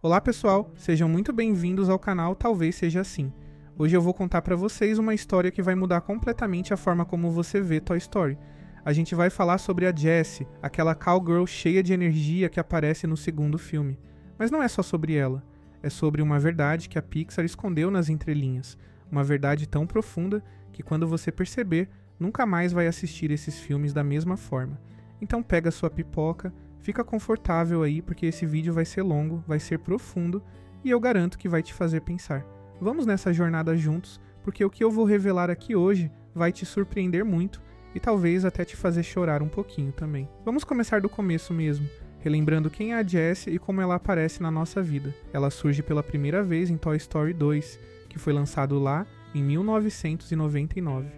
Olá pessoal, sejam muito bem-vindos ao canal Talvez Seja Assim. Hoje eu vou contar pra vocês uma história que vai mudar completamente a forma como você vê Toy Story. A gente vai falar sobre a Jessie, aquela cowgirl cheia de energia que aparece no segundo filme. Mas não é só sobre ela, é sobre uma verdade que a Pixar escondeu nas entrelinhas. Uma verdade tão profunda que quando você perceber, nunca mais vai assistir esses filmes da mesma forma. Então pega sua pipoca, fica confortável aí porque esse vídeo vai ser longo, vai ser profundo e eu garanto que vai te fazer pensar. Vamos nessa jornada juntos, porque o que eu vou revelar aqui hoje vai te surpreender muito e talvez até te fazer chorar um pouquinho também. Vamos começar do começo mesmo, relembrando quem é a Jessie e como ela aparece na nossa vida. Ela surge pela primeira vez em Toy Story 2, que foi lançado lá em 1999.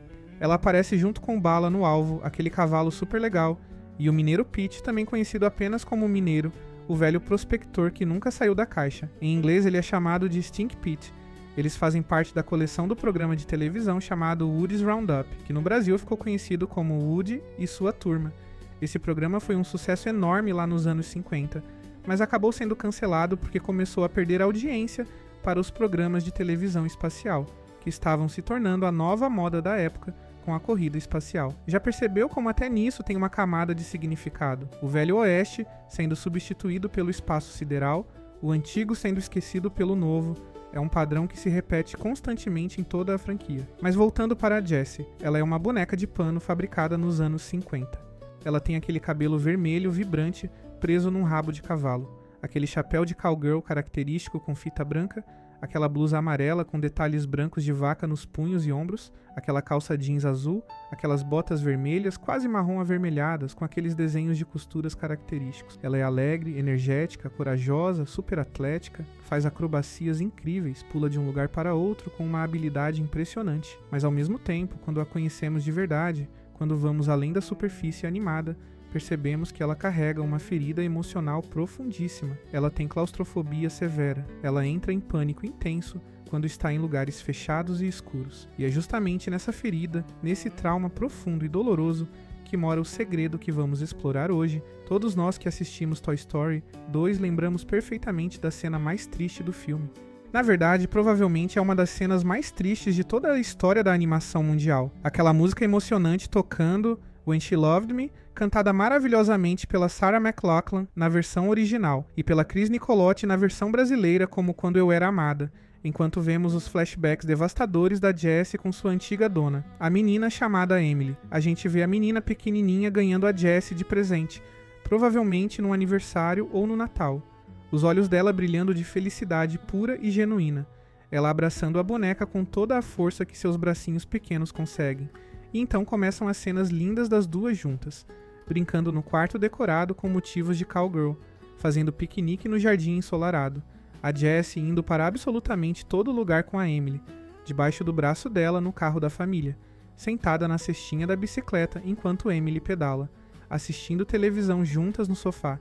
Ela aparece junto com Bala no Alvo, aquele cavalo super legal, e o Mineiro Pete, também conhecido apenas como Mineiro, o velho prospector que nunca saiu da caixa. Em inglês ele é chamado de Stink Pete. Eles fazem parte da coleção do programa de televisão chamado Woody's Roundup, que no Brasil ficou conhecido como Woody e Sua Turma. Esse programa foi um sucesso enorme lá nos anos 50, mas acabou sendo cancelado porque começou a perder audiência para os programas de televisão espacial, que estavam se tornando a nova moda da época, com a corrida espacial. Já percebeu como até nisso tem uma camada de significado? O Velho Oeste sendo substituído pelo espaço sideral, o antigo sendo esquecido pelo novo, é um padrão que se repete constantemente em toda a franquia. Mas voltando para a Jessie, ela é uma boneca de pano fabricada nos anos 50. Ela tem aquele cabelo vermelho vibrante preso num rabo de cavalo, aquele chapéu de cowgirl característico com fita branca, aquela blusa amarela com detalhes brancos de vaca nos punhos e ombros, aquela calça jeans azul, aquelas botas vermelhas quase marrom avermelhadas com aqueles desenhos de costuras característicos. Ela é alegre, energética, corajosa, super atlética, faz acrobacias incríveis, pula de um lugar para outro com uma habilidade impressionante. Mas ao mesmo tempo, quando a conhecemos de verdade, quando vamos além da superfície animada, percebemos que ela carrega uma ferida emocional profundíssima. Ela tem claustrofobia severa. Ela entra em pânico intenso quando está em lugares fechados e escuros. E é justamente nessa ferida, nesse trauma profundo e doloroso, que mora o segredo que vamos explorar hoje. Todos nós que assistimos Toy Story 2 lembramos perfeitamente da cena mais triste do filme. Na verdade, provavelmente é uma das cenas mais tristes de toda a história da animação mundial. Aquela música emocionante tocando When She Loved Me, cantada maravilhosamente pela Sarah McLachlan na versão original e pela Cris Nicolotti na versão brasileira como Quando Eu Era Amada, enquanto vemos os flashbacks devastadores da Jessie com sua antiga dona, a menina chamada Emily. A gente vê a menina pequenininha ganhando a Jessie de presente, provavelmente no aniversário ou no Natal. Os olhos dela brilhando de felicidade pura e genuína, ela abraçando a boneca com toda a força que seus bracinhos pequenos conseguem. E então começam as cenas lindas das duas juntas, brincando no quarto decorado com motivos de cowgirl, fazendo piquenique no jardim ensolarado, a Jessie indo para absolutamente todo lugar com a Emily, debaixo do braço dela no carro da família, sentada na cestinha da bicicleta enquanto Emily pedala, assistindo televisão juntas no sofá,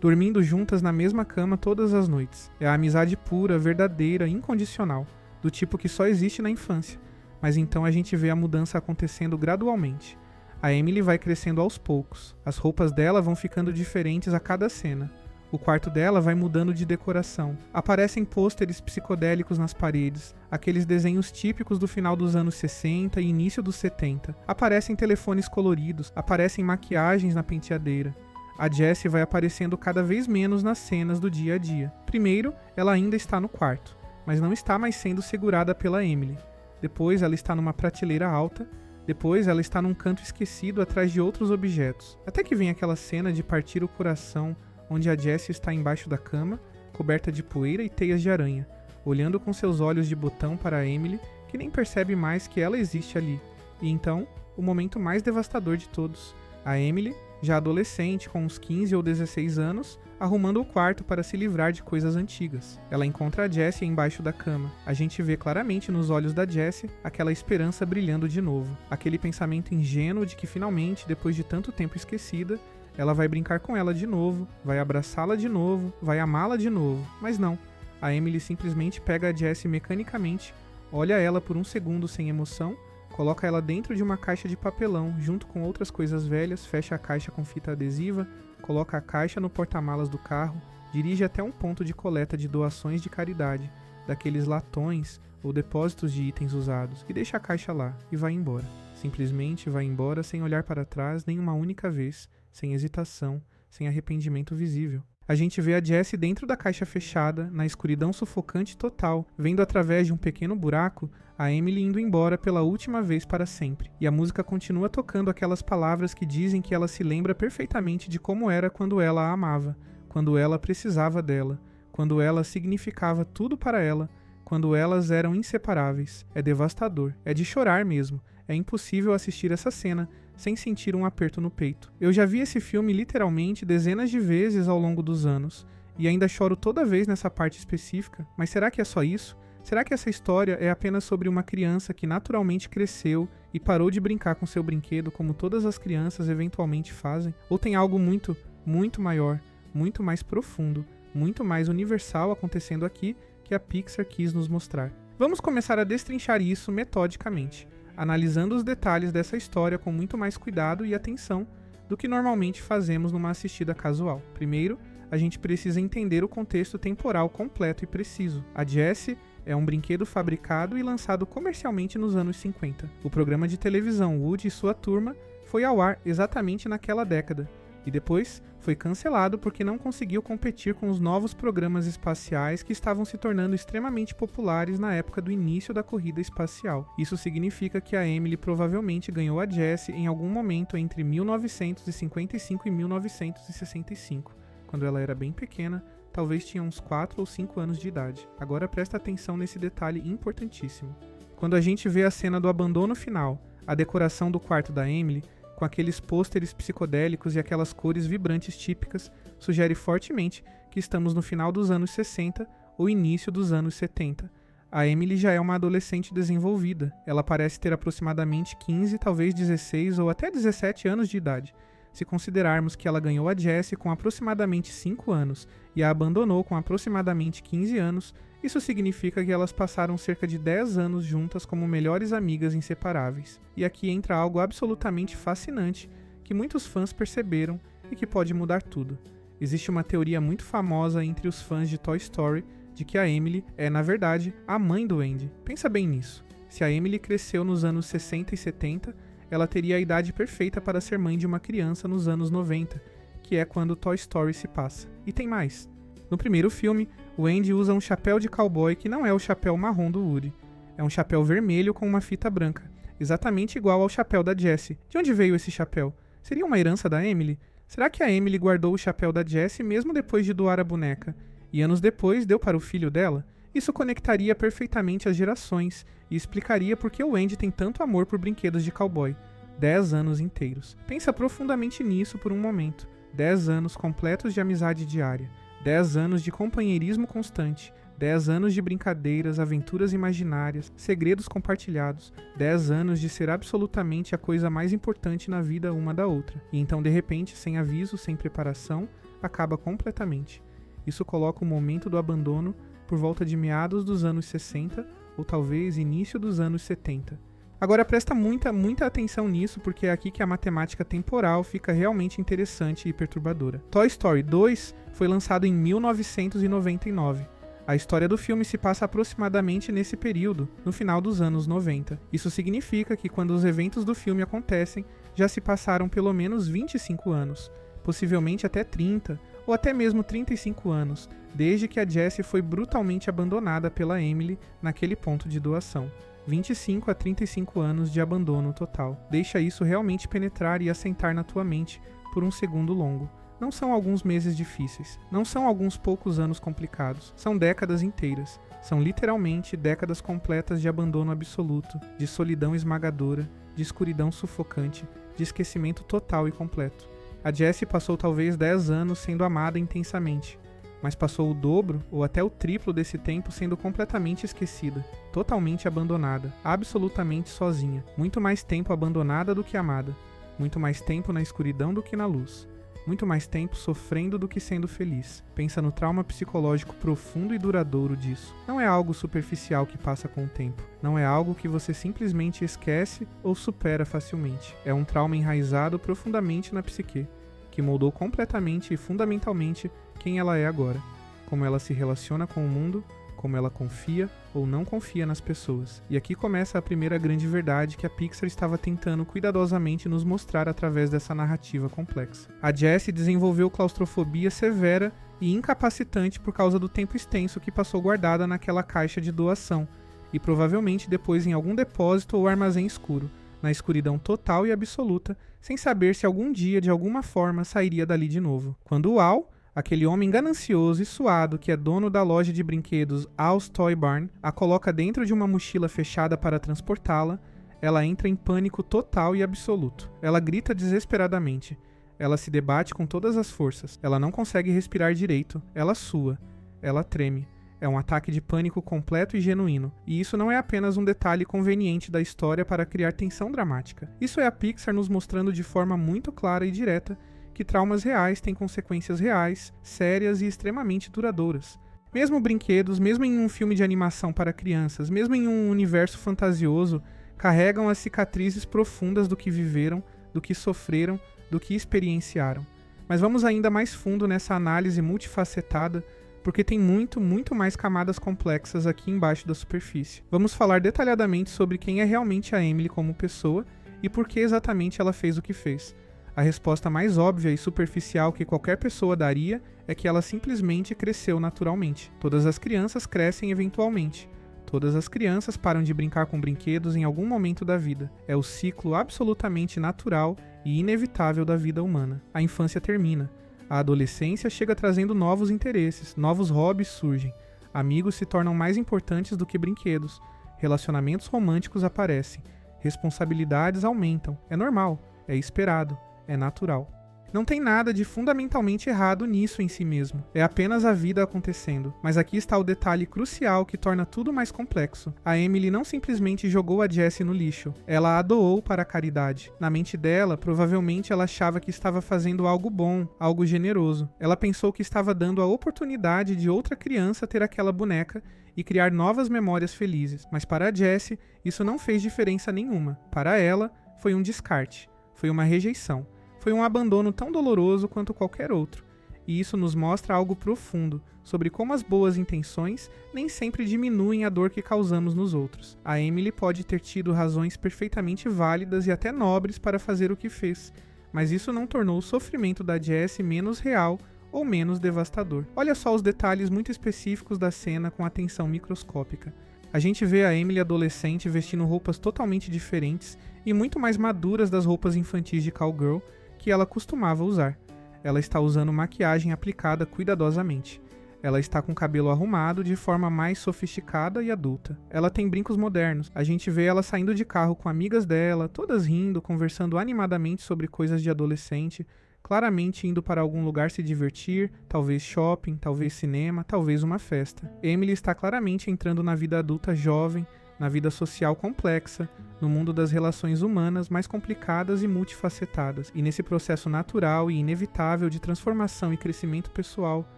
dormindo juntas na mesma cama todas as noites. É a amizade pura, verdadeira, incondicional, do tipo que só existe na infância. Mas então a gente vê a mudança acontecendo gradualmente. A Emily vai crescendo aos poucos. As roupas dela vão ficando diferentes a cada cena. O quarto dela vai mudando de decoração. Aparecem pôsteres psicodélicos nas paredes, aqueles desenhos típicos do final dos anos 60 e início dos 70. Aparecem telefones coloridos, aparecem maquiagens na penteadeira. A Jessie vai aparecendo cada vez menos nas cenas do dia a dia. Primeiro, ela ainda está no quarto, mas não está mais sendo segurada pela Emily. Depois ela está numa prateleira alta, depois ela está num canto esquecido atrás de outros objetos. Até que vem aquela cena de partir o coração, onde a Jessie está embaixo da cama, coberta de poeira e teias de aranha, olhando com seus olhos de botão para a Emily, que nem percebe mais que ela existe ali. E então, o momento mais devastador de todos. A Emily, já adolescente, com uns 15 ou 16 anos, arrumando o quarto para se livrar de coisas antigas. Ela encontra a Jessie embaixo da cama. A gente vê claramente nos olhos da Jessie aquela esperança brilhando de novo. Aquele pensamento ingênuo de que finalmente, depois de tanto tempo esquecida, ela vai brincar com ela de novo, vai abraçá-la de novo, vai amá-la de novo. Mas não. A Emily simplesmente pega a Jessie mecanicamente, olha ela por um segundo sem emoção, coloca ela dentro de uma caixa de papelão, junto com outras coisas velhas, fecha a caixa com fita adesiva, coloca a caixa no porta-malas do carro, dirige até um ponto de coleta de doações de caridade, daqueles latões ou depósitos de itens usados, e deixa a caixa lá e vai embora. Simplesmente vai embora sem olhar para trás nem uma única vez, sem hesitação, sem arrependimento visível. A gente vê a Jessie dentro da caixa fechada, na escuridão sufocante total, vendo através de um pequeno buraco a Emily indo embora pela última vez para sempre. E a música continua tocando aquelas palavras que dizem que ela se lembra perfeitamente de como era quando ela a amava, quando ela precisava dela, quando ela significava tudo para ela, quando elas eram inseparáveis. É devastador, é de chorar mesmo. É impossível assistir essa cena sem sentir um aperto no peito. Eu já vi esse filme literalmente dezenas de vezes ao longo dos anos, e ainda choro toda vez nessa parte específica, mas será que é só isso? Será que essa história é apenas sobre uma criança que naturalmente cresceu e parou de brincar com seu brinquedo como todas as crianças eventualmente fazem? Ou tem algo muito, muito maior, muito mais profundo, muito mais universal acontecendo aqui que a Pixar quis nos mostrar? Vamos começar a destrinchar isso metodicamente, analisando os detalhes dessa história com muito mais cuidado e atenção do que normalmente fazemos numa assistida casual. Primeiro, a gente precisa entender o contexto temporal completo e preciso. A Jessie é um brinquedo fabricado e lançado comercialmente nos anos 50. O programa de televisão Woody e sua turma foi ao ar exatamente naquela década, e depois foi cancelado porque não conseguiu competir com os novos programas espaciais que estavam se tornando extremamente populares na época do início da corrida espacial. Isso significa que a Emily provavelmente ganhou a Jessie em algum momento entre 1955 e 1965, quando ela era bem pequena, talvez tinha uns 4 ou 5 anos de idade. Agora presta atenção nesse detalhe importantíssimo. Quando a gente vê a cena do abandono final, a decoração do quarto da Emily, com aqueles pôsteres psicodélicos e aquelas cores vibrantes típicas, sugere fortemente que estamos no final dos anos 60 ou início dos anos 70. A Emily já é uma adolescente desenvolvida. Ela parece ter aproximadamente 15, talvez 16 ou até 17 anos de idade. Se considerarmos que ela ganhou a Jessie com aproximadamente 5 anos e a abandonou com aproximadamente 15 anos, isso significa que elas passaram cerca de 10 anos juntas como melhores amigas inseparáveis. E aqui entra algo absolutamente fascinante que muitos fãs perceberam e que pode mudar tudo. Existe uma teoria muito famosa entre os fãs de Toy Story de que a Emily é, na verdade, a mãe do Andy. Pensa bem nisso. Se a Emily cresceu nos anos 60 e 70, ela teria a idade perfeita para ser mãe de uma criança nos anos 90, que é quando Toy Story se passa. E tem mais. No primeiro filme, o Andy usa um chapéu de cowboy que não é o chapéu marrom do Woody. É um chapéu vermelho com uma fita branca, exatamente igual ao chapéu da Jessie. De onde veio esse chapéu? Seria uma herança da Emily? Será que a Emily guardou o chapéu da Jessie mesmo depois de doar a boneca? E anos depois deu para o filho dela? Isso conectaria perfeitamente as gerações e explicaria por que o Andy tem tanto amor por brinquedos de cowboy. 10 anos inteiros. Pensa profundamente nisso por um momento. 10 anos completos de amizade diária. 10 anos de companheirismo constante. 10 anos de brincadeiras, aventuras imaginárias, segredos compartilhados. 10 anos de ser absolutamente a coisa mais importante na vida uma da outra. E então, de repente, sem aviso, sem preparação, acaba completamente. Isso coloca o momento do abandono por volta de meados dos anos 60 ou talvez início dos anos 70. Agora presta muita atenção nisso, porque é aqui que a matemática temporal fica realmente interessante e perturbadora. Toy Story 2 foi lançado em 1999. A história do filme se passa aproximadamente nesse período, no final dos anos 90. Isso significa que quando os eventos do filme acontecem, já se passaram pelo menos 25 anos, possivelmente até 30, ou até mesmo 35 anos, desde que a Jessie foi brutalmente abandonada pela Emily naquele ponto de doação. 25 a 35 anos de abandono total. Deixa isso realmente penetrar e assentar na tua mente por um segundo longo. Não são alguns meses difíceis, não são alguns poucos anos complicados, são décadas inteiras. São literalmente décadas completas de abandono absoluto, de solidão esmagadora, de escuridão sufocante, de esquecimento total e completo. A Jessie passou talvez 10 anos sendo amada intensamente, mas passou o dobro ou até o triplo desse tempo sendo completamente esquecida, totalmente abandonada, absolutamente sozinha, muito mais tempo abandonada do que amada, muito mais tempo na escuridão do que na luz, muito mais tempo sofrendo do que sendo feliz. Pensa no trauma psicológico profundo e duradouro disso. Não é algo superficial que passa com o tempo, não é algo que você simplesmente esquece ou supera facilmente. É um trauma enraizado profundamente na psique, que moldou completamente e fundamentalmente quem ela é agora, como ela se relaciona com o mundo, como ela confia ou não confia nas pessoas. E aqui começa a primeira grande verdade que a Pixar estava tentando cuidadosamente nos mostrar através dessa narrativa complexa. A Jessie desenvolveu claustrofobia severa e incapacitante por causa do tempo extenso que passou guardada naquela caixa de doação, e provavelmente depois em algum depósito ou armazém escuro, na escuridão total e absoluta, sem saber se algum dia, de alguma forma, sairia dali de novo. Quando o Al, aquele homem ganancioso e suado que é dono da loja de brinquedos Al's Toy Barn, a coloca dentro de uma mochila fechada para transportá-la, ela entra em pânico total e absoluto. Ela grita desesperadamente. Ela se debate com todas as forças. Ela não consegue respirar direito. Ela sua. Ela treme. É um ataque de pânico completo e genuíno, e isso não é apenas um detalhe conveniente da história para criar tensão dramática. Isso é a Pixar nos mostrando de forma muito clara e direta que traumas reais têm consequências reais, sérias e extremamente duradouras. Mesmo brinquedos, mesmo em um filme de animação para crianças, mesmo em um universo fantasioso, carregam as cicatrizes profundas do que viveram, do que sofreram, do que experienciaram. Mas vamos ainda mais fundo nessa análise multifacetada, porque tem muito mais camadas complexas aqui embaixo da superfície. Vamos falar detalhadamente sobre quem é realmente a Emily como pessoa e por que exatamente ela fez o que fez. A resposta mais óbvia e superficial que qualquer pessoa daria é que ela simplesmente cresceu naturalmente. Todas as crianças crescem eventualmente. Todas as crianças param de brincar com brinquedos em algum momento da vida. É o ciclo absolutamente natural e inevitável da vida humana. A infância termina. A adolescência chega trazendo novos interesses, novos hobbies surgem, amigos se tornam mais importantes do que brinquedos, relacionamentos românticos aparecem, responsabilidades aumentam, é normal, é esperado, é natural. Não tem nada de fundamentalmente errado nisso em si mesmo, é apenas a vida acontecendo. Mas aqui está o detalhe crucial que torna tudo mais complexo. A Emily não simplesmente jogou a Jessie no lixo, ela a doou para a caridade. Na mente dela, provavelmente ela achava que estava fazendo algo bom, algo generoso. Ela pensou que estava dando a oportunidade de outra criança ter aquela boneca e criar novas memórias felizes. Mas para a Jessie, isso não fez diferença nenhuma. Para ela, foi um descarte, foi uma rejeição. Foi um abandono tão doloroso quanto qualquer outro, e isso nos mostra algo profundo sobre como as boas intenções nem sempre diminuem a dor que causamos nos outros. A Emily pode ter tido razões perfeitamente válidas e até nobres para fazer o que fez, mas isso não tornou o sofrimento da Jessie menos real ou menos devastador. Olha só os detalhes muito específicos da cena com atenção microscópica. A gente vê a Emily adolescente vestindo roupas totalmente diferentes e muito mais maduras das roupas infantis de cowgirl que ela costumava usar. Ela está usando maquiagem aplicada cuidadosamente. Ela está com o cabelo arrumado de forma mais sofisticada e adulta. Ela tem brincos modernos. A gente vê ela saindo de carro com amigas dela, todas rindo, conversando animadamente sobre coisas de adolescente, claramente indo para algum lugar se divertir, talvez shopping, talvez cinema, talvez uma festa. Emily está claramente entrando na vida adulta jovem, na vida social complexa, no mundo das relações humanas mais complicadas e multifacetadas. E nesse processo natural e inevitável de transformação e crescimento pessoal,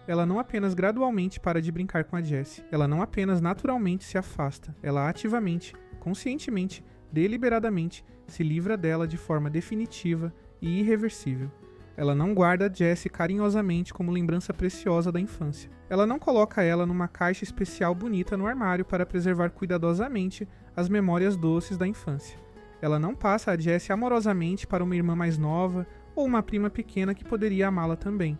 ela não apenas gradualmente para de brincar com a Jessie, ela não apenas naturalmente se afasta, ela ativamente, conscientemente, deliberadamente, se livra dela de forma definitiva e irreversível. Ela não guarda a Jessie carinhosamente como lembrança preciosa da infância. Ela não coloca ela numa caixa especial bonita no armário para preservar cuidadosamente as memórias doces da infância. Ela não passa a Jessie amorosamente para uma irmã mais nova ou uma prima pequena que poderia amá-la também.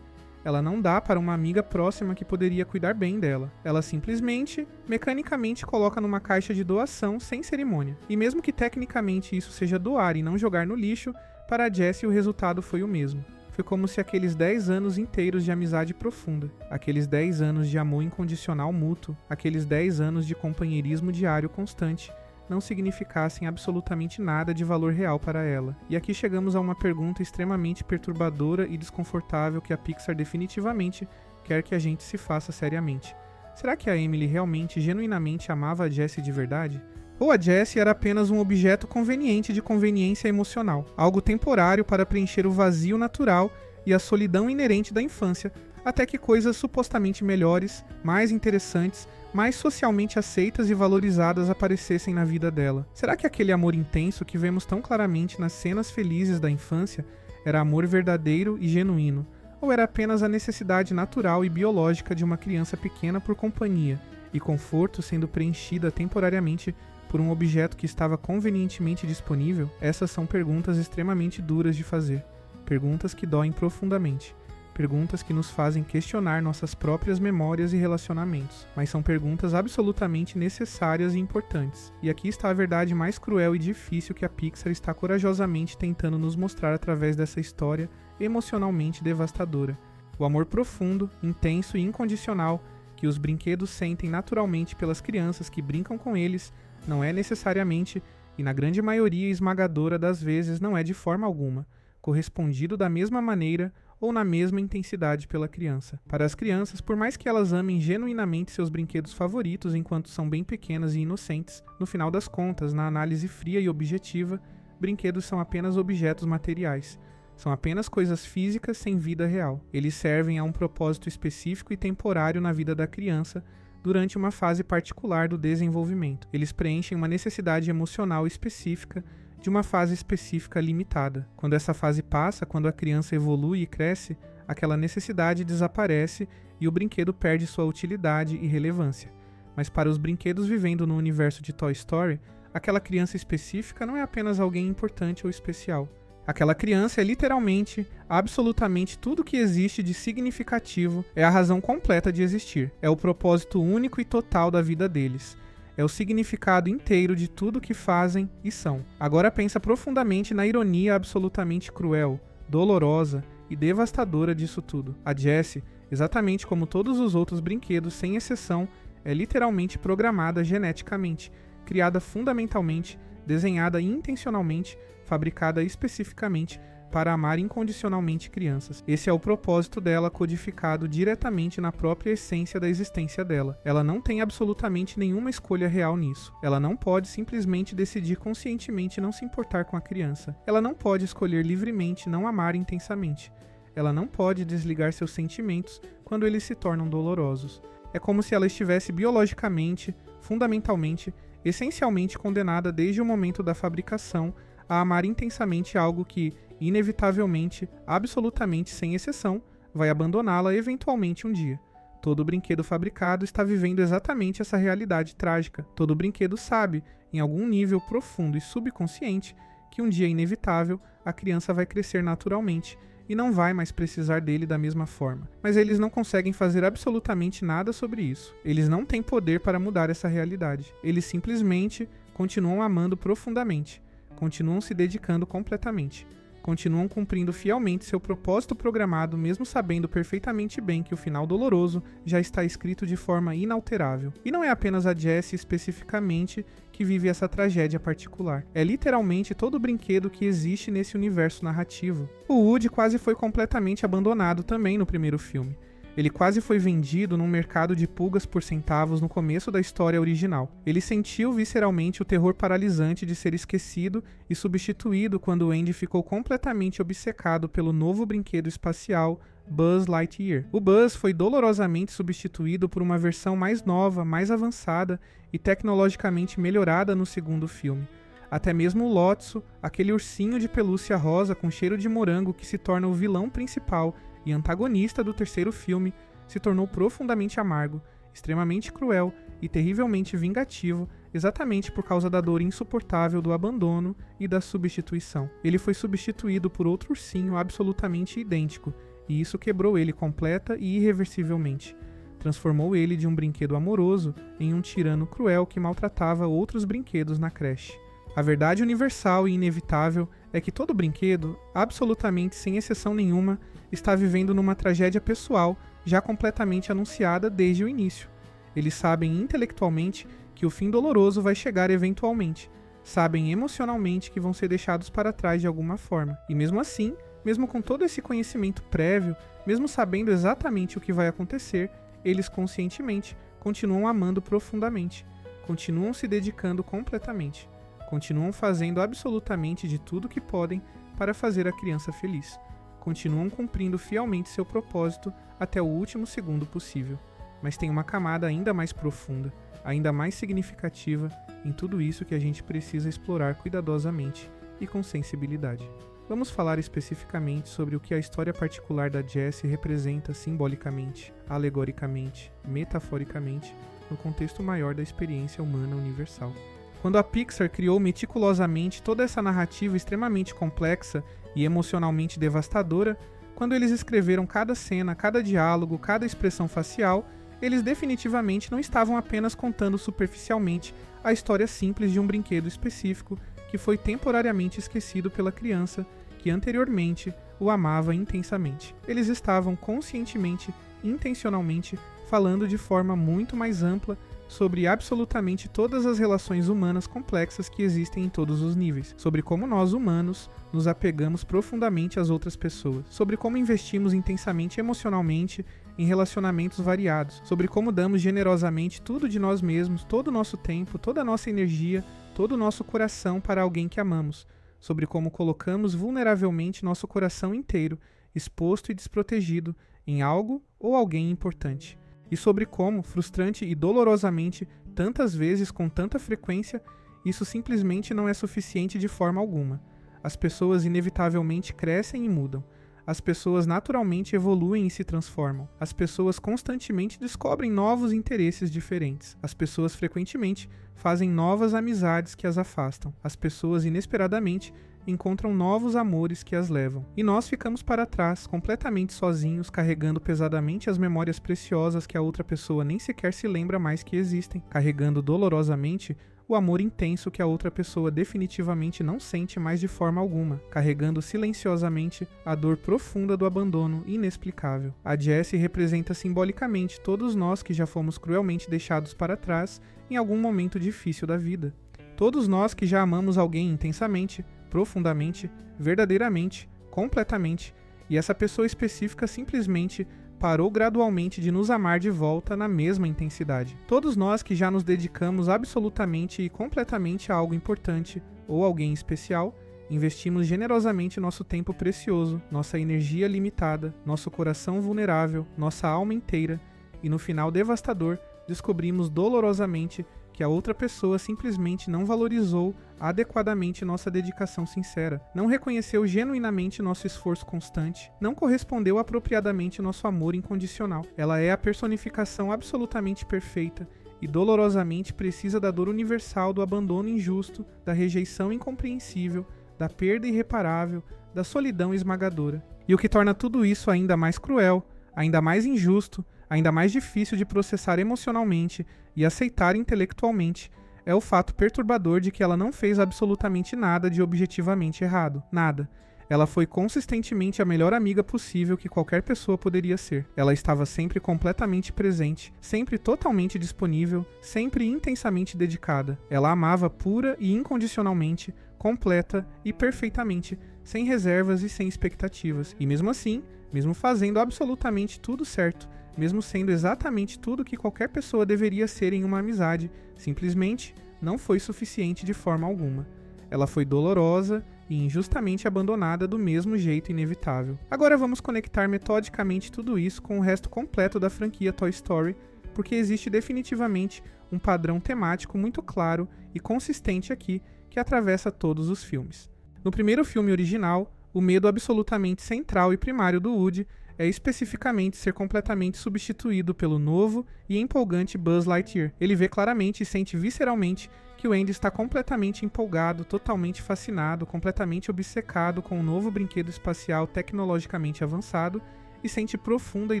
Ela não dá para uma amiga próxima que poderia cuidar bem dela. Ela simplesmente, mecanicamente coloca numa caixa de doação sem cerimônia. E mesmo que tecnicamente isso seja doar e não jogar no lixo, para a Jessie o resultado foi o mesmo. Foi como se aqueles 10 anos inteiros de amizade profunda, aqueles 10 anos de amor incondicional mútuo, aqueles 10 anos de companheirismo diário constante, não significassem absolutamente nada de valor real para ela. E aqui chegamos a uma pergunta extremamente perturbadora e desconfortável que a Pixar definitivamente quer que a gente se faça seriamente. Será que a Emily realmente, genuinamente amava a Jessie de verdade? Ou a Jessie era apenas um objeto conveniente de conveniência emocional, algo temporário para preencher o vazio natural e a solidão inerente da infância, até que coisas supostamente melhores, mais interessantes, mais socialmente aceitas e valorizadas aparecessem na vida dela? Será que aquele amor intenso que vemos tão claramente nas cenas felizes da infância era amor verdadeiro e genuíno? Ou era apenas a necessidade natural e biológica de uma criança pequena por companhia e conforto sendo preenchida temporariamente por um objeto que estava convenientemente disponível? Essas são perguntas extremamente duras de fazer, perguntas que doem profundamente, perguntas que nos fazem questionar nossas próprias memórias e relacionamentos, mas são perguntas absolutamente necessárias e importantes. E aqui está a verdade mais cruel e difícil que a Pixar está corajosamente tentando nos mostrar através dessa história emocionalmente devastadora. O amor profundo, intenso e incondicional que os brinquedos sentem naturalmente pelas crianças que brincam com eles não é necessariamente, e na grande maioria esmagadora das vezes não é de forma alguma, correspondido da mesma maneira ou na mesma intensidade pela criança. Para as crianças, por mais que elas amem genuinamente seus brinquedos favoritos enquanto são bem pequenas e inocentes, no final das contas, na análise fria e objetiva, brinquedos são apenas objetos materiais. São apenas coisas físicas sem vida real. Eles servem a um propósito específico e temporário na vida da criança durante uma fase particular do desenvolvimento. Eles preenchem uma necessidade emocional específica de uma fase específica limitada. Quando essa fase passa, quando a criança evolui e cresce, aquela necessidade desaparece e o brinquedo perde sua utilidade e relevância. Mas para os brinquedos vivendo no universo de Toy Story, aquela criança específica não é apenas alguém importante ou especial. Aquela criança é literalmente, absolutamente tudo que existe de significativo, é a razão completa de existir, é o propósito único e total da vida deles. É o significado inteiro de tudo que fazem e são. Agora pensa profundamente na ironia absolutamente cruel, dolorosa e devastadora disso tudo. A Jessie, exatamente como todos os outros brinquedos, sem exceção, é literalmente programada geneticamente, criada fundamentalmente, desenhada intencionalmente, fabricada especificamente para amar incondicionalmente crianças. Esse é o propósito dela codificado diretamente na própria essência da existência dela. Ela não tem absolutamente nenhuma escolha real nisso. Ela não pode simplesmente decidir conscientemente não se importar com a criança. Ela não pode escolher livremente não amar intensamente. Ela não pode desligar seus sentimentos quando eles se tornam dolorosos. É como se ela estivesse biologicamente, fundamentalmente, essencialmente condenada desde o momento da fabricação a amar intensamente algo que, inevitavelmente, absolutamente sem exceção, vai abandoná-la eventualmente um dia. Todo brinquedo fabricado está vivendo exatamente essa realidade trágica. Todo brinquedo sabe, em algum nível profundo e subconsciente, que um dia inevitável a criança vai crescer naturalmente e não vai mais precisar dele da mesma forma. Mas eles não conseguem fazer absolutamente nada sobre isso. Eles não têm poder para mudar essa realidade. Eles simplesmente continuam amando profundamente, continuam se dedicando completamente, continuam cumprindo fielmente seu propósito programado, mesmo sabendo perfeitamente bem que o final doloroso já está escrito de forma inalterável. E não é apenas a Jessie especificamente que vive essa tragédia particular. É literalmente todo brinquedo que existe nesse universo narrativo. O Woody quase foi completamente abandonado também no primeiro filme. Ele quase foi vendido num mercado de pulgas por centavos no começo da história original. Ele sentiu visceralmente o terror paralisante de ser esquecido e substituído quando Andy ficou completamente obcecado pelo novo brinquedo espacial Buzz Lightyear. O Buzz foi dolorosamente substituído por uma versão mais nova, mais avançada e tecnologicamente melhorada no segundo filme. Até mesmo o Lotso, aquele ursinho de pelúcia rosa com cheiro de morango que se torna o vilão principal e antagonista do terceiro filme, se tornou profundamente amargo, extremamente cruel e terrivelmente vingativo, exatamente por causa da dor insuportável do abandono e da substituição. Ele foi substituído por outro ursinho absolutamente idêntico, e isso quebrou ele completa e irreversivelmente. Transformou ele de um brinquedo amoroso em um tirano cruel que maltratava outros brinquedos na creche. A verdade universal e inevitável é que todo brinquedo, absolutamente sem exceção nenhuma, está vivendo numa tragédia pessoal já completamente anunciada desde o início. Eles sabem intelectualmente que o fim doloroso vai chegar eventualmente, sabem emocionalmente que vão ser deixados para trás de alguma forma. E mesmo assim, mesmo com todo esse conhecimento prévio, mesmo sabendo exatamente o que vai acontecer, eles conscientemente continuam amando profundamente, continuam se dedicando completamente, continuam fazendo absolutamente de tudo que podem para fazer a criança feliz. Continuam cumprindo fielmente seu propósito até o último segundo possível. Mas tem uma camada ainda mais profunda, ainda mais significativa em tudo isso que a gente precisa explorar cuidadosamente e com sensibilidade. vamos falar especificamente sobre o que a história particular da Jessie representa simbolicamente, alegoricamente, metaforicamente, no contexto maior da experiência humana universal. Quando a Pixar criou meticulosamente toda essa narrativa extremamente complexa e emocionalmente devastadora, quando eles escreveram cada cena, cada diálogo, cada expressão facial, eles definitivamente não estavam apenas contando superficialmente a história simples de um brinquedo específico que foi temporariamente esquecido pela criança que anteriormente o amava intensamente. Eles estavam conscientemente, intencionalmente, falando de forma muito mais ampla sobre absolutamente todas as relações humanas complexas que existem em todos os níveis, sobre como nós, humanos, nos apegamos profundamente às outras pessoas, sobre como investimos intensamente emocionalmente em relacionamentos variados, sobre como damos generosamente tudo de nós mesmos, todo o nosso tempo, toda a nossa energia, todo o nosso coração para alguém que amamos, sobre como colocamos vulneravelmente nosso coração inteiro, exposto e desprotegido, em algo ou alguém importante. E sobre como, frustrante e dolorosamente, tantas vezes com tanta frequência, isso simplesmente não é suficiente de forma alguma. As pessoas inevitavelmente crescem e mudam. As pessoas naturalmente evoluem e se transformam. As pessoas constantemente descobrem novos interesses diferentes. As pessoas frequentemente fazem novas amizades que as afastam. As pessoas inesperadamente encontram novos amores que as levam. E nós ficamos para trás, completamente sozinhos, carregando pesadamente as memórias preciosas que a outra pessoa nem sequer se lembra mais que existem, carregando dolorosamente o amor intenso que a outra pessoa definitivamente não sente mais de forma alguma, carregando silenciosamente a dor profunda do abandono inexplicável. A Jessie representa simbolicamente todos nós que já fomos cruelmente deixados para trás em algum momento difícil da vida. Todos nós que já amamos alguém intensamente, profundamente, verdadeiramente, completamente, e essa pessoa específica simplesmente parou gradualmente de nos amar de volta na mesma intensidade. Todos nós que já nos dedicamos absolutamente e completamente a algo importante ou alguém especial, investimos generosamente nosso tempo precioso, nossa energia limitada, nosso coração vulnerável, nossa alma inteira, e no final devastador, descobrimos dolorosamente que a outra pessoa simplesmente não valorizou adequadamente nossa dedicação sincera, não reconheceu genuinamente nosso esforço constante, não correspondeu apropriadamente nosso amor incondicional. Ela é a personificação absolutamente perfeita e dolorosamente precisa da dor universal do abandono injusto, da rejeição incompreensível, da perda irreparável, da solidão esmagadora. E o que torna tudo isso ainda mais cruel, ainda mais injusto, ainda mais difícil de processar emocionalmente e aceitar intelectualmente, é o fato perturbador de que ela não fez absolutamente nada de objetivamente errado. Nada. Ela foi consistentemente a melhor amiga possível que qualquer pessoa poderia ser. Ela estava sempre completamente presente, sempre totalmente disponível, sempre intensamente dedicada. Ela amava pura e incondicionalmente, completa e perfeitamente, sem reservas e sem expectativas. E mesmo assim, mesmo fazendo absolutamente tudo certo, mesmo sendo exatamente tudo que qualquer pessoa deveria ser em uma amizade, simplesmente não foi suficiente de forma alguma. Ela foi dolorosa e injustamente abandonada do mesmo jeito inevitável. Agora vamos conectar metodicamente tudo isso com o resto completo da franquia Toy Story, porque existe definitivamente um padrão temático muito claro e consistente aqui que atravessa todos os filmes. No primeiro filme original, o medo absolutamente central e primário do Woody é especificamente ser completamente substituído pelo novo e empolgante Buzz Lightyear. Ele vê claramente e sente visceralmente que o Andy está completamente empolgado, totalmente fascinado, completamente obcecado com o novo brinquedo espacial tecnologicamente avançado e sente profunda e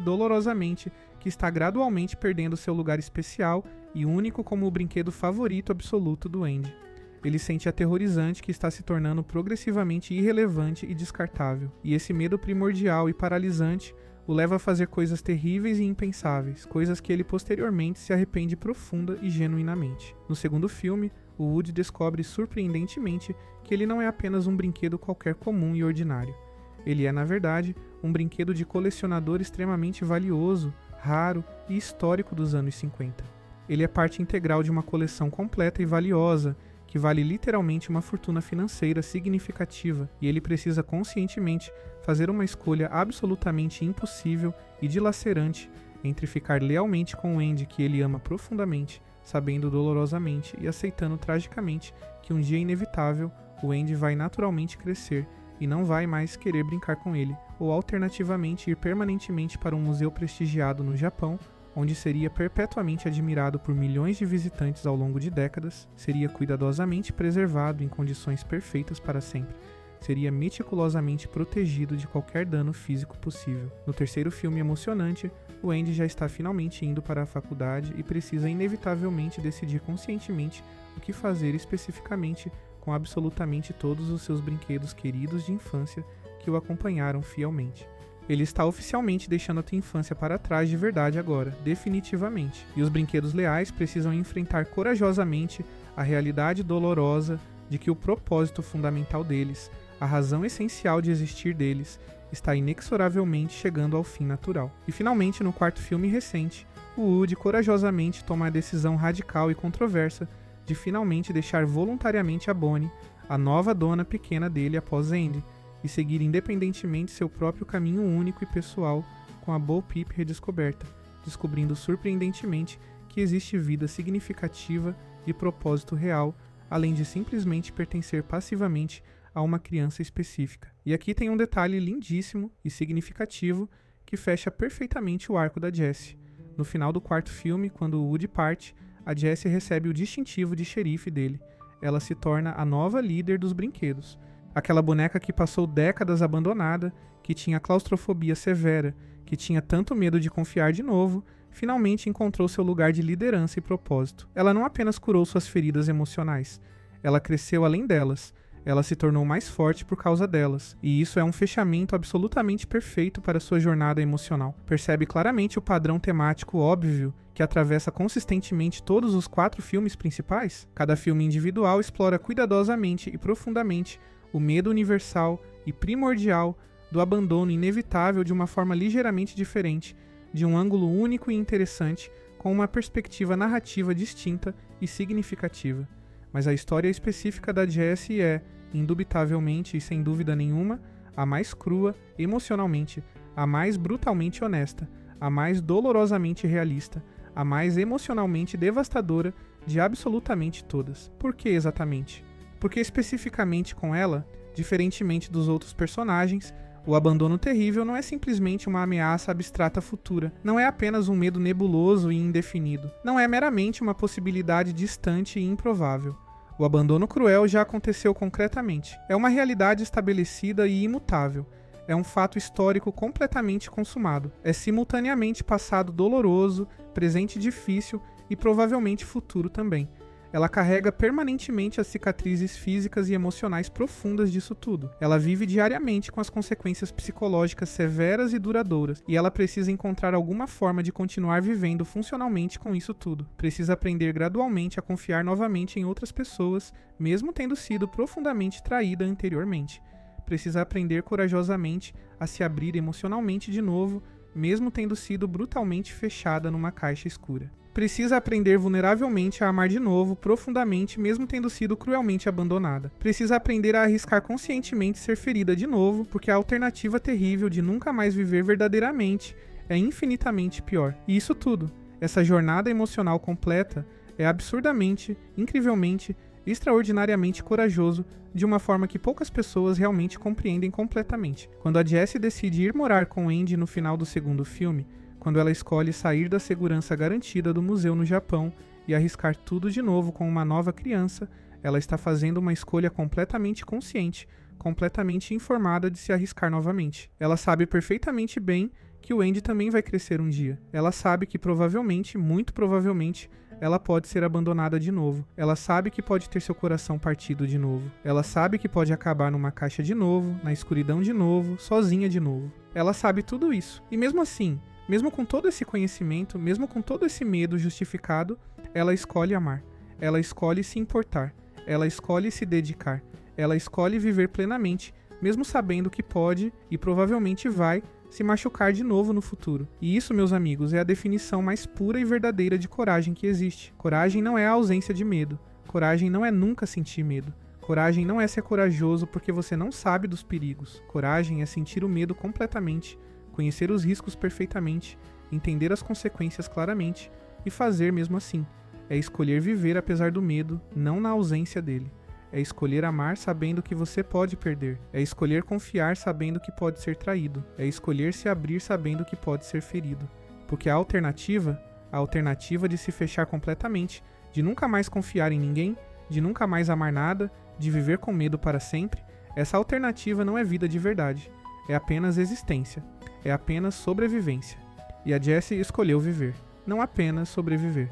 dolorosamente que está gradualmente perdendo seu lugar especial e único como o brinquedo favorito absoluto do Andy. Ele sente aterrorizante que está se tornando progressivamente irrelevante e descartável, e esse medo primordial e paralisante o leva a fazer coisas terríveis e impensáveis, coisas que ele posteriormente se arrepende profunda e genuinamente. No segundo filme, o Woody descobre surpreendentemente que ele não é apenas um brinquedo qualquer comum e ordinário. Ele é, na verdade, um brinquedo de colecionador extremamente valioso, raro e histórico dos anos 50. Ele é parte integral de uma coleção completa e valiosa, que vale literalmente uma fortuna financeira significativa, e ele precisa conscientemente fazer uma escolha absolutamente impossível e dilacerante entre ficar lealmente com o Andy que ele ama profundamente, sabendo dolorosamente e aceitando tragicamente que um dia inevitável o Andy vai naturalmente crescer e não vai mais querer brincar com ele, ou alternativamente ir permanentemente para um museu prestigiado no Japão, onde seria perpetuamente admirado por milhões de visitantes ao longo de décadas, seria cuidadosamente preservado em condições perfeitas para sempre, seria meticulosamente protegido de qualquer dano físico possível. No terceiro filme emocionante, o Andy já está finalmente indo para a faculdade e precisa inevitavelmente decidir conscientemente o que fazer especificamente com absolutamente todos os seus brinquedos queridos de infância que o acompanharam fielmente. Ele está oficialmente deixando a tua infância para trás de verdade agora, definitivamente. E os brinquedos leais precisam enfrentar corajosamente a realidade dolorosa de que o propósito fundamental deles, a razão essencial de existir deles, está inexoravelmente chegando ao fim natural. E finalmente, no quarto filme recente, o Woody corajosamente toma a decisão radical e controversa de finalmente deixar voluntariamente a Bonnie, a nova dona pequena dele após Andy, e seguir independentemente seu próprio caminho único e pessoal com a Bo Peep redescoberta, descobrindo surpreendentemente que existe vida significativa e propósito real, além de simplesmente pertencer passivamente a uma criança específica. E aqui tem um detalhe lindíssimo e significativo que fecha perfeitamente o arco da Jessie. No final do quarto filme, quando o Woody parte, a Jessie recebe o distintivo de xerife dele. Ela se torna a nova líder dos brinquedos. Aquela boneca que passou décadas abandonada, que tinha claustrofobia severa, que tinha tanto medo de confiar de novo, finalmente encontrou seu lugar de liderança e propósito. Ela não apenas curou suas feridas emocionais, ela cresceu além delas. Ela se tornou mais forte por causa delas, e isso é um fechamento absolutamente perfeito para sua jornada emocional. Percebe claramente o padrão temático óbvio que atravessa consistentemente todos os 4 filmes principais? Cada filme individual explora cuidadosamente e profundamente o medo universal e primordial do abandono inevitável de uma forma ligeiramente diferente, de um ângulo único e interessante, com uma perspectiva narrativa distinta e significativa. Mas a história específica da Jessie é, indubitavelmente e sem dúvida nenhuma, a mais crua emocionalmente, a mais brutalmente honesta, a mais dolorosamente realista, a mais emocionalmente devastadora de absolutamente todas. Por que exatamente? Porque especificamente com ela, diferentemente dos outros personagens, o abandono terrível não é simplesmente uma ameaça abstrata futura, não é apenas um medo nebuloso e indefinido, não é meramente uma possibilidade distante e improvável. O abandono cruel já aconteceu concretamente, é uma realidade estabelecida e imutável, é um fato histórico completamente consumado, é simultaneamente passado doloroso, presente difícil e provavelmente futuro também. Ela carrega permanentemente as cicatrizes físicas e emocionais profundas disso tudo. Ela vive diariamente com as consequências psicológicas severas e duradouras, e ela precisa encontrar alguma forma de continuar vivendo funcionalmente com isso tudo. Precisa aprender gradualmente a confiar novamente em outras pessoas, mesmo tendo sido profundamente traída anteriormente. Precisa aprender corajosamente a se abrir emocionalmente de novo, mesmo tendo sido brutalmente fechada numa caixa escura. Precisa aprender vulneravelmente a amar de novo, profundamente, mesmo tendo sido cruelmente abandonada. Precisa aprender a arriscar conscientemente ser ferida de novo, porque a alternativa terrível de nunca mais viver verdadeiramente é infinitamente pior. E isso tudo, essa jornada emocional completa, é absurdamente, incrivelmente, extraordinariamente corajoso, de uma forma que poucas pessoas realmente compreendem completamente. Quando a Jessie decide ir morar com Andy no final do segundo filme, quando ela escolhe sair da segurança garantida do museu no Japão e arriscar tudo de novo com uma nova criança, ela está fazendo uma escolha completamente consciente, completamente informada de se arriscar novamente. Ela sabe perfeitamente bem que o Andy também vai crescer um dia. Ela sabe que provavelmente, muito provavelmente, ela pode ser abandonada de novo. Ela sabe que pode ter seu coração partido de novo. Ela sabe que pode acabar numa caixa de novo, na escuridão de novo, sozinha de novo. Ela sabe tudo isso. E mesmo assim, mesmo com todo esse conhecimento, mesmo com todo esse medo justificado, ela escolhe amar. Ela escolhe se importar. Ela escolhe se dedicar. Ela escolhe viver plenamente, mesmo sabendo que pode e provavelmente vai se machucar de novo no futuro. E isso, meus amigos, é a definição mais pura e verdadeira de coragem que existe. Coragem não é a ausência de medo. Coragem não é nunca sentir medo. Coragem não é ser corajoso porque você não sabe dos perigos. Coragem é sentir o medo completamente, conhecer os riscos perfeitamente, entender as consequências claramente e fazer mesmo assim. É escolher viver apesar do medo, não na ausência dele. É escolher amar sabendo que você pode perder. É escolher confiar sabendo que pode ser traído. É escolher se abrir sabendo que pode ser ferido. Porque a alternativa de se fechar completamente, de nunca mais confiar em ninguém, de nunca mais amar nada, de viver com medo para sempre, essa alternativa não é vida de verdade. É apenas existência. É apenas sobrevivência. E a Jessie escolheu viver, não apenas sobreviver.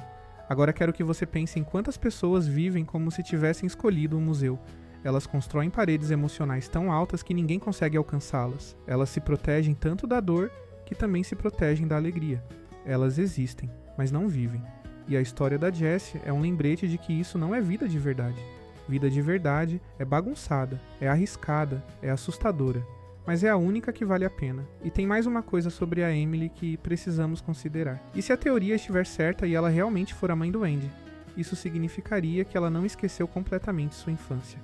Agora quero que você pense em quantas pessoas vivem como se tivessem escolhido um museu. Elas constroem paredes emocionais tão altas que ninguém consegue alcançá-las. Elas se protegem tanto da dor que também se protegem da alegria. Elas existem, mas não vivem. E a história da Jessie é um lembrete de que isso não é vida de verdade. Vida de verdade é bagunçada, é arriscada, é assustadora. Mas é a única que vale a pena. E tem mais uma coisa sobre a Emily que precisamos considerar. E se a teoria estiver certa e ela realmente for a mãe do Andy? Isso significaria que ela não esqueceu completamente sua infância.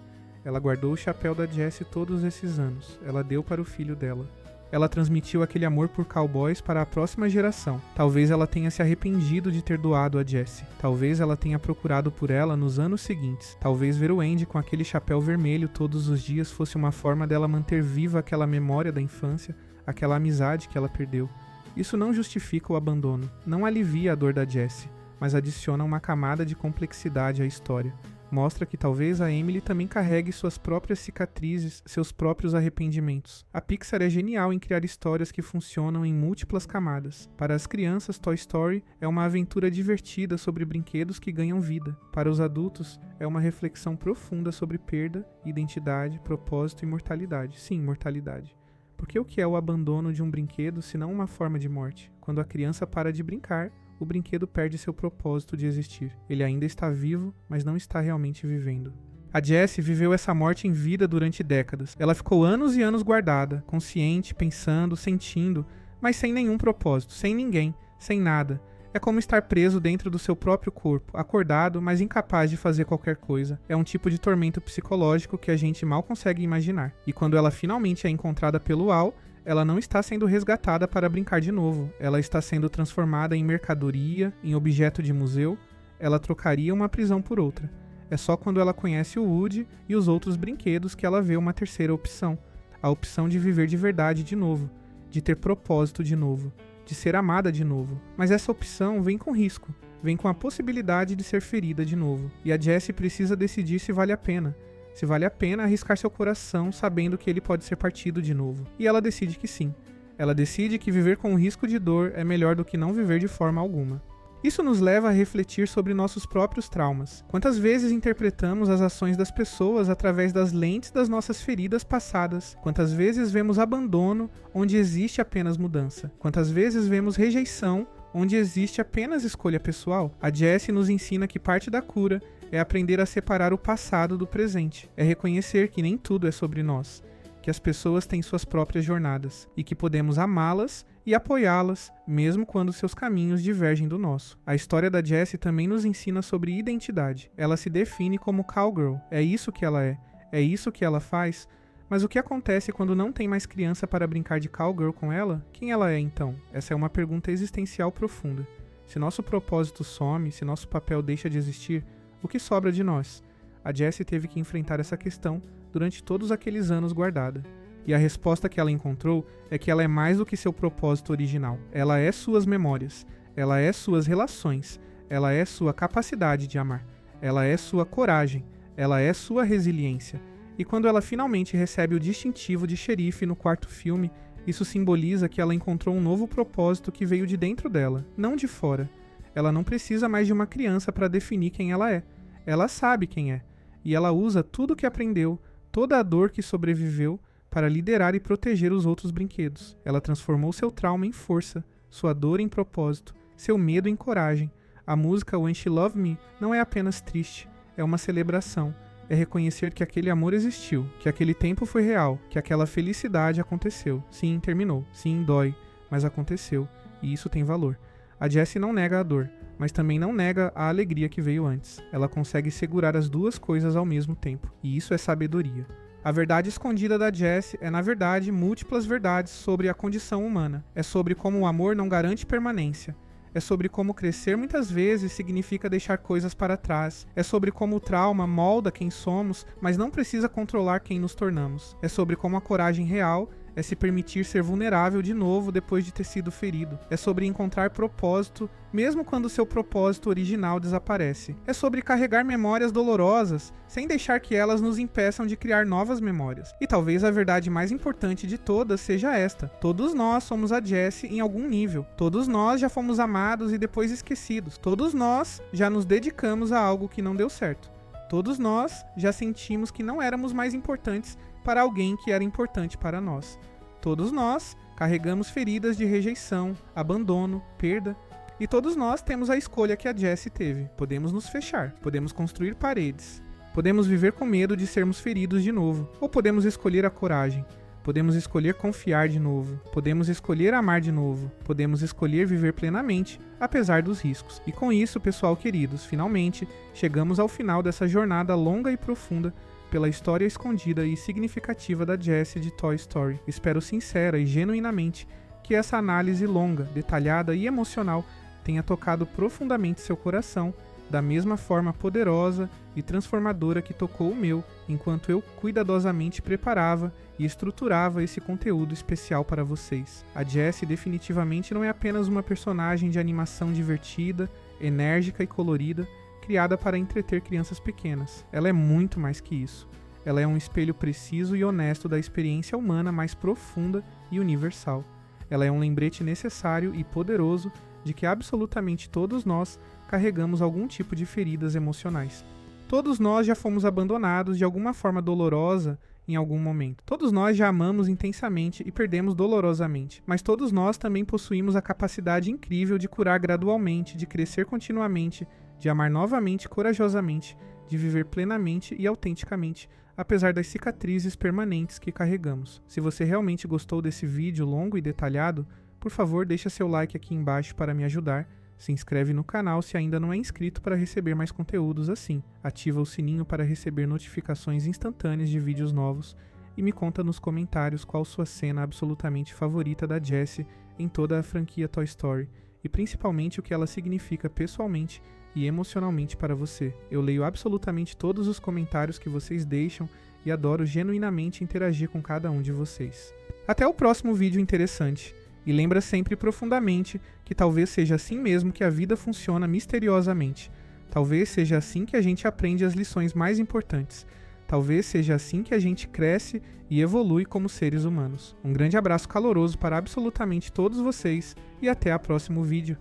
Ela guardou o chapéu da Jessie todos esses anos. Ela deu para o filho dela. Ela transmitiu aquele amor por cowboys para a próxima geração. Talvez ela tenha se arrependido de ter doado a Jessie. Talvez ela tenha procurado por ela nos anos seguintes. Talvez ver o Andy com aquele chapéu vermelho todos os dias fosse uma forma dela manter viva aquela memória da infância, aquela amizade que ela perdeu. Isso não justifica o abandono, não alivia a dor da Jessie, mas adiciona uma camada de complexidade à história. Mostra que talvez a Emily também carregue suas próprias cicatrizes, seus próprios arrependimentos. A Pixar é genial em criar histórias que funcionam em múltiplas camadas. Para as crianças, Toy Story é uma aventura divertida sobre brinquedos que ganham vida. Para os adultos, é uma reflexão profunda sobre perda, identidade, propósito e mortalidade. Sim, mortalidade. Porque o que é o abandono de um brinquedo senão uma forma de morte? Quando a criança para de brincar, o brinquedo perde seu propósito de existir. Ele ainda está vivo, mas não está realmente vivendo. A Jessie viveu essa morte em vida durante décadas. Ela ficou anos e anos guardada, consciente, pensando, sentindo, mas sem nenhum propósito, sem ninguém, sem nada. É como estar preso dentro do seu próprio corpo, acordado, mas incapaz de fazer qualquer coisa. É um tipo de tormento psicológico que a gente mal consegue imaginar. E quando ela finalmente é encontrada pelo Al, ela não está sendo resgatada para brincar de novo. Ela está sendo transformada em mercadoria, em objeto de museu. Ela trocaria uma prisão por outra. É só quando ela conhece o Woody e os outros brinquedos que ela vê uma terceira opção. A opção de viver de verdade de novo, de ter propósito de novo, de ser amada de novo. Mas essa opção vem com risco, vem com a possibilidade de ser ferida de novo. E a Jessie precisa decidir se vale a pena. Se vale a pena arriscar seu coração sabendo que ele pode ser partido de novo. E ela decide que sim. Ela decide que viver com o risco de dor é melhor do que não viver de forma alguma. Isso nos leva a refletir sobre nossos próprios traumas. Quantas vezes interpretamos as ações das pessoas através das lentes das nossas feridas passadas? Quantas vezes vemos abandono onde existe apenas mudança? Quantas vezes vemos rejeição onde existe apenas escolha pessoal? A Jessie nos ensina que parte da cura é aprender a separar o passado do presente. É reconhecer que nem tudo é sobre nós, que as pessoas têm suas próprias jornadas e que podemos amá-las e apoiá-las, mesmo quando seus caminhos divergem do nosso. A história da Jessie também nos ensina sobre identidade. Ela se define como cowgirl. É isso que ela é isso que ela faz. Mas o que acontece quando não tem mais criança para brincar de cowgirl com ela? Quem ela é então? Essa é uma pergunta existencial profunda. Se nosso propósito some, se nosso papel deixa de existir, o que sobra de nós? A Jessie teve que enfrentar essa questão durante todos aqueles anos guardada. E a resposta que ela encontrou é que ela é mais do que seu propósito original. Ela é suas memórias, ela é suas relações, ela é sua capacidade de amar, ela é sua coragem, ela é sua resiliência. E quando ela finalmente recebe o distintivo de xerife no quarto filme, isso simboliza que ela encontrou um novo propósito que veio de dentro dela, não de fora. Ela não precisa mais de uma criança para definir quem ela é. Ela sabe quem é. E ela usa tudo o que aprendeu, toda a dor que sobreviveu, para liderar e proteger os outros brinquedos. Ela transformou seu trauma em força, sua dor em propósito, seu medo em coragem. A música When She Loved Me não é apenas triste, é uma celebração. É reconhecer que aquele amor existiu, que aquele tempo foi real, que aquela felicidade aconteceu. Sim, terminou. Sim, dói, mas aconteceu. E isso tem valor. A Jessie não nega a dor, mas também não nega a alegria que veio antes. Ela consegue segurar as duas coisas ao mesmo tempo. E isso é sabedoria. A verdade escondida da Jessie é, na verdade, múltiplas verdades sobre a condição humana. É sobre como o amor não garante permanência. É sobre como crescer muitas vezes significa deixar coisas para trás. É sobre como o trauma molda quem somos, mas não precisa controlar quem nos tornamos. É sobre como a coragem real é se permitir ser vulnerável de novo depois de ter sido ferido. É sobre encontrar propósito, mesmo quando seu propósito original desaparece. É sobre carregar memórias dolorosas, sem deixar que elas nos impeçam de criar novas memórias. E talvez a verdade mais importante de todas seja esta: todos nós somos a Jessie em algum nível. Todos nós já fomos amados e depois esquecidos. Todos nós já nos dedicamos a algo que não deu certo. Todos nós já sentimos que não éramos mais importantes para alguém que era importante para nós. Todos nós carregamos feridas de rejeição, abandono, perda. E todos nós temos a escolha que a Jessie teve. Podemos nos fechar, podemos construir paredes, podemos viver com medo de sermos feridos de novo, ou podemos escolher a coragem. Podemos escolher confiar de novo, podemos escolher amar de novo, podemos escolher viver plenamente, apesar dos riscos. E com isso, pessoal queridos, finalmente chegamos ao final dessa jornada longa e profunda pela história escondida e significativa da Jessie de Toy Story. Espero sincera e genuinamente que essa análise longa, detalhada e emocional tenha tocado profundamente seu coração, da mesma forma poderosa e transformadora que tocou o meu, enquanto eu cuidadosamente preparava e estruturava esse conteúdo especial para vocês. A Jessie definitivamente não é apenas uma personagem de animação divertida, enérgica e colorida, criada para entreter crianças pequenas. Ela é muito mais que isso. Ela é um espelho preciso e honesto da experiência humana mais profunda e universal. Ela é um lembrete necessário e poderoso de que absolutamente todos nós carregamos algum tipo de feridas emocionais. Todos nós já fomos abandonados de alguma forma dolorosa em algum momento. Todos nós já amamos intensamente e perdemos dolorosamente, mas todos nós também possuímos a capacidade incrível de curar gradualmente, de crescer continuamente, de amar novamente corajosamente, de viver plenamente e autenticamente, apesar das cicatrizes permanentes que carregamos. Se você realmente gostou desse vídeo longo e detalhado, por favor, deixa seu like aqui embaixo para me ajudar. Se inscreve no canal se ainda não é inscrito para receber mais conteúdos assim. Ativa o sininho para receber notificações instantâneas de vídeos novos. E me conta nos comentários qual sua cena absolutamente favorita da Jessie em toda a franquia Toy Story. E principalmente o que ela significa pessoalmente e emocionalmente para você. Eu leio absolutamente todos os comentários que vocês deixam e adoro genuinamente interagir com cada um de vocês. Até o próximo vídeo interessante. E lembra sempre profundamente que talvez seja assim mesmo que a vida funciona misteriosamente. Talvez seja assim que a gente aprende as lições mais importantes. Talvez seja assim que a gente cresce e evolui como seres humanos. Um grande abraço caloroso para absolutamente todos vocês e até o próximo vídeo.